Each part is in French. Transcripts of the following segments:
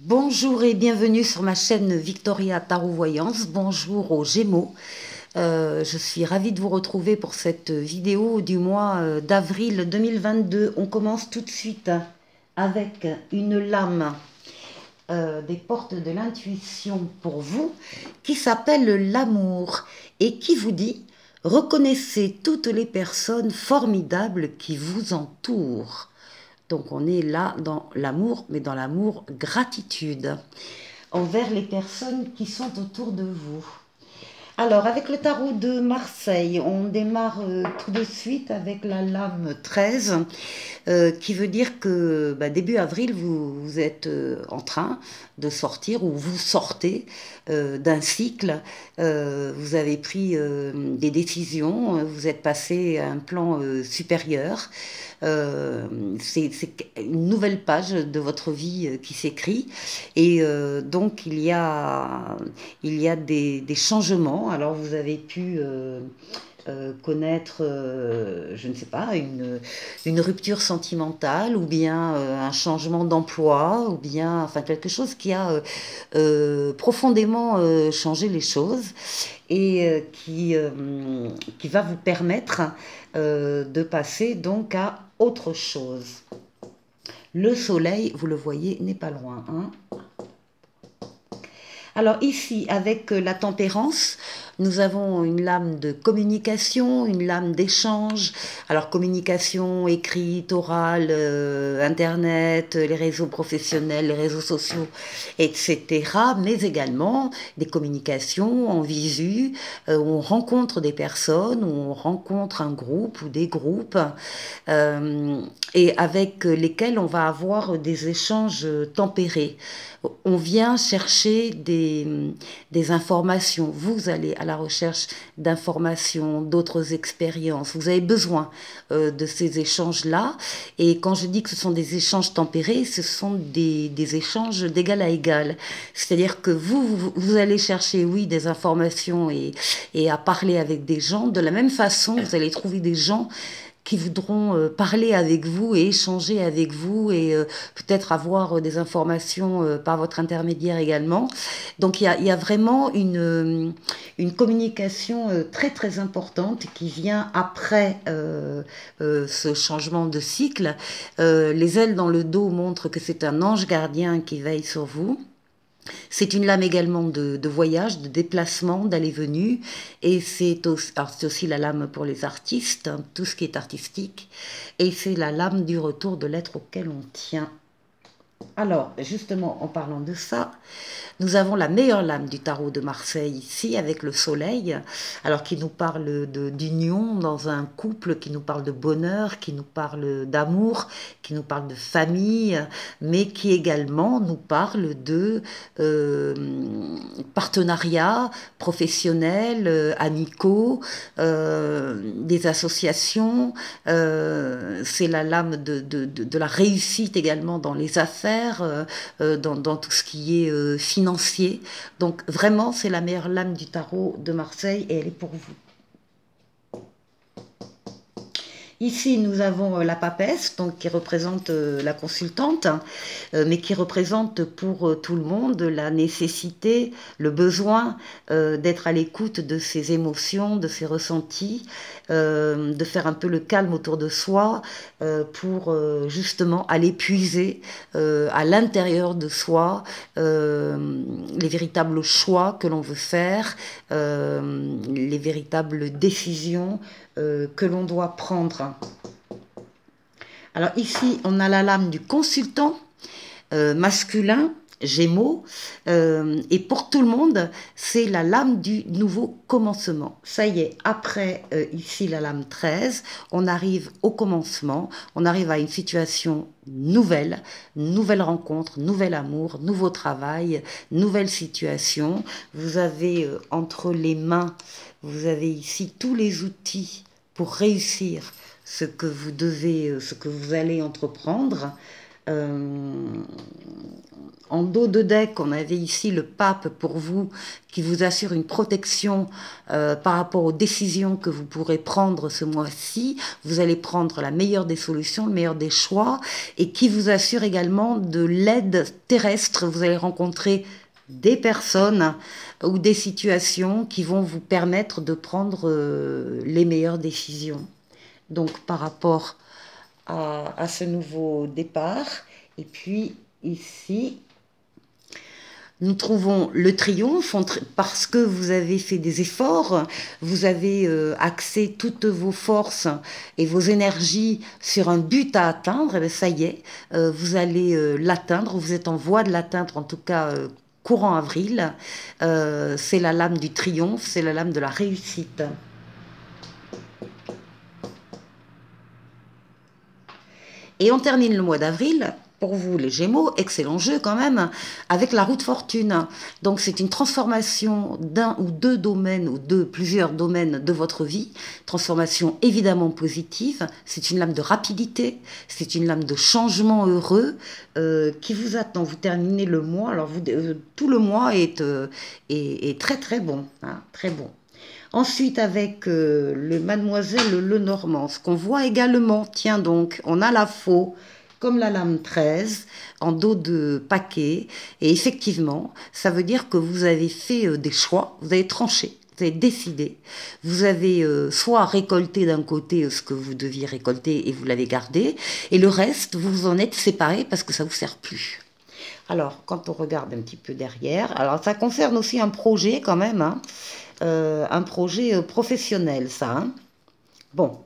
Bonjour et bienvenue sur ma chaîne Victoria Tarot Voyance. Bonjour aux Gémeaux. Je suis ravie de vous retrouver pour cette vidéo du mois d'avril 2022. On commence tout de suite avec une lame des portes de l'intuition pour vous qui s'appelle l'amour et qui vous dit: reconnaissez toutes les personnes formidables qui vous entourent. Donc on est là dans l'amour, mais dans l'amour gratitude envers les personnes qui sont autour de vous. Alors avec le tarot de Marseille, on démarre tout de suite avec la lame 13, qui veut dire que début avril, vous êtes en train de sortir ou vous sortez d'un cycle. Vous avez pris des décisions, vous êtes passé à un plan supérieur. C'est une nouvelle page de votre vie qui s'écrit et donc il y a des changements. Alors vous avez pu connaître, je ne sais pas, une rupture sentimentale ou bien un changement d'emploi ou bien enfin quelque chose qui a profondément changé les choses et qui va vous permettre de passer donc à autre chose. Le soleil, vous le voyez, n'est pas loin, hein. Alors ici, avec la tempérance, nous avons une lame de communication, une lame d'échange. Alors communication écrite, orale, internet, les réseaux professionnels, les réseaux sociaux, etc. Mais également des communications en visu, où on rencontre des personnes, où on rencontre un groupe ou des groupes, et avec lesquels on va avoir des échanges tempérés. On vient chercher des informations. Vous allez à la recherche d'informations, d'autres expériences. Vous avez besoin de ces échanges-là. Et quand je dis que ce sont des échanges tempérés, ce sont des échanges d'égal à égal. C'est-à-dire que vous allez chercher, oui, des informations et à parler avec des gens. De la même façon, vous allez trouver des gens qui voudront parler avec vous et échanger avec vous et peut-être avoir des informations par votre intermédiaire également. Donc il y a vraiment une communication très très importante qui vient après ce changement de cycle. Les ailes dans le dos montrent que c'est un ange gardien qui veille sur vous. C'est une lame également de voyage, de déplacement, d'aller-venue. Et c'est aussi la lame pour les artistes, hein, tout ce qui est artistique. Et c'est la lame du retour de l'être auquel on tient. Alors, justement, en parlant de ça, nous avons la meilleure lame du tarot de Marseille ici, avec le soleil, alors qui nous parle d'union dans un couple, qui nous parle de bonheur, qui nous parle d'amour, qui nous parle de famille, mais qui également nous parle de partenariats professionnels, amicaux, des associations. C'est la lame de la réussite également dans les affaires, dans tout ce qui est financier. Donc vraiment, c'est la meilleure lame du tarot de Marseille et elle est pour vous. Ici, nous avons la papesse, donc qui représente la consultante, mais qui représente pour tout le monde la nécessité, le besoin d'être à l'écoute de ses émotions, de ses ressentis, de faire un peu le calme autour de soi pour justement aller puiser à l'intérieur de soi les véritables choix que l'on veut faire, les véritables décisions que l'on doit prendre. Alors ici, on a la lame du consultant masculin, Gémeaux, et pour tout le monde, c'est la lame du nouveau commencement. Ça y est, après ici la lame 13, on arrive au commencement, on arrive à une situation nouvelle, nouvelle rencontre, nouvel amour, nouveau travail, nouvelle situation. Vous avez entre les mains, vous avez ici tous les outils pour réussir ce que vous allez entreprendre. En dos de deck, on avait ici le pape pour vous, qui vous assure une protection par rapport aux décisions que vous pourrez prendre ce mois-ci. Vous allez prendre la meilleure des solutions, le meilleur des choix, et qui vous assure également de l'aide terrestre. Vous allez rencontrer des personnes ou des situations qui vont vous permettre de prendre les meilleures décisions. Donc par rapport à ce nouveau départ, et puis ici, nous trouvons le triomphe parce que vous avez fait des efforts, vous avez axé toutes vos forces et vos énergies sur un but à atteindre, et bien ça y est, vous allez l'atteindre, vous êtes en voie de l'atteindre, en tout cas courant avril. C'est la lame du triomphe, c'est la lame de la réussite. Et on termine le mois d'avril, pour vous les Gémeaux, excellent jeu quand même, avec la roue de fortune. Donc c'est une transformation d'un ou deux domaines, ou de plusieurs domaines de votre vie. Transformation évidemment positive, c'est une lame de rapidité, c'est une lame de changement heureux qui vous attend. Vous terminez le mois, alors tout le mois est très très bon, hein, très bon. Ensuite, avec le Mademoiselle Lenormand, ce qu'on voit également, tiens donc, on a la faux, comme la lame 13, en dos de paquet. Et effectivement, ça veut dire que vous avez fait des choix, vous avez tranché, vous avez décidé. Vous avez soit récolté d'un côté ce que vous deviez récolter et vous l'avez gardé, et le reste, vous vous en êtes séparé parce que ça ne vous sert plus. Alors, quand on regarde un petit peu derrière, alors ça concerne aussi un projet quand même, hein, un projet professionnel, ça. Hein. Bon,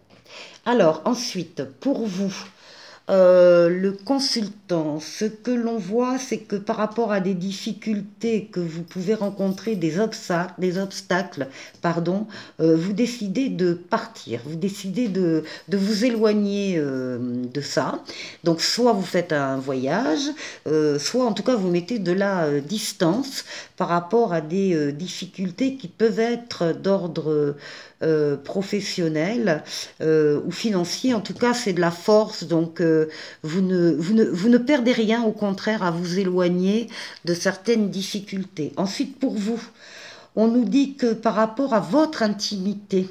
alors ensuite, pour vous, le consultant, ce que l'on voit, c'est que par rapport à des difficultés que vous pouvez rencontrer, des obstacles, pardon, vous décidez de partir, vous décidez de vous éloigner de ça. Donc soit vous faites un voyage, soit en tout cas vous mettez de la distance par rapport à des difficultés qui peuvent être d'ordre professionnel ou financier. En tout cas, c'est de la force, donc vous ne perdez rien, au contraire, à vous éloigner de certaines difficultés. Ensuite, pour vous, on nous dit que par rapport à votre intimité,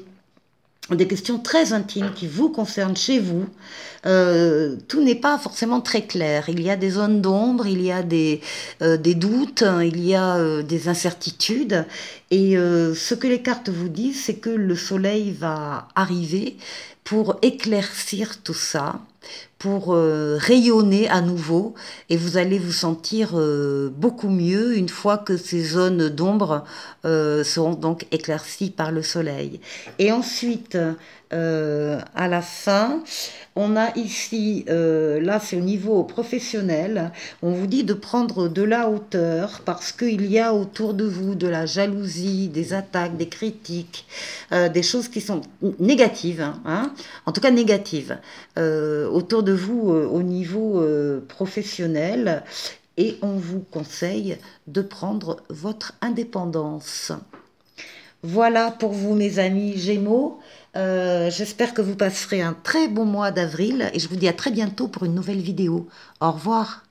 des questions très intimes qui vous concernent chez vous, tout n'est pas forcément très clair. Il y a des zones d'ombre, il y a des doutes, il y a des incertitudes. Et ce que les cartes vous disent, c'est que le soleil va arriver pour éclaircir tout ça, pour rayonner à nouveau, et vous allez vous sentir beaucoup mieux une fois que ces zones d'ombre seront donc éclaircies par le soleil. Et ensuite, à la fin, on a ici, là c'est au niveau professionnel, on vous dit de prendre de la hauteur parce qu'il y a autour de vous de la jalousie, des attaques, des critiques, des choses qui sont négatives, hein, en tout cas négatives, autour de vous au niveau professionnel, et on vous conseille de prendre votre indépendance. Voilà pour vous mes amis Gémeaux. J'espère que vous passerez un très bon mois d'avril et je vous dis à très bientôt pour une nouvelle vidéo. Au revoir.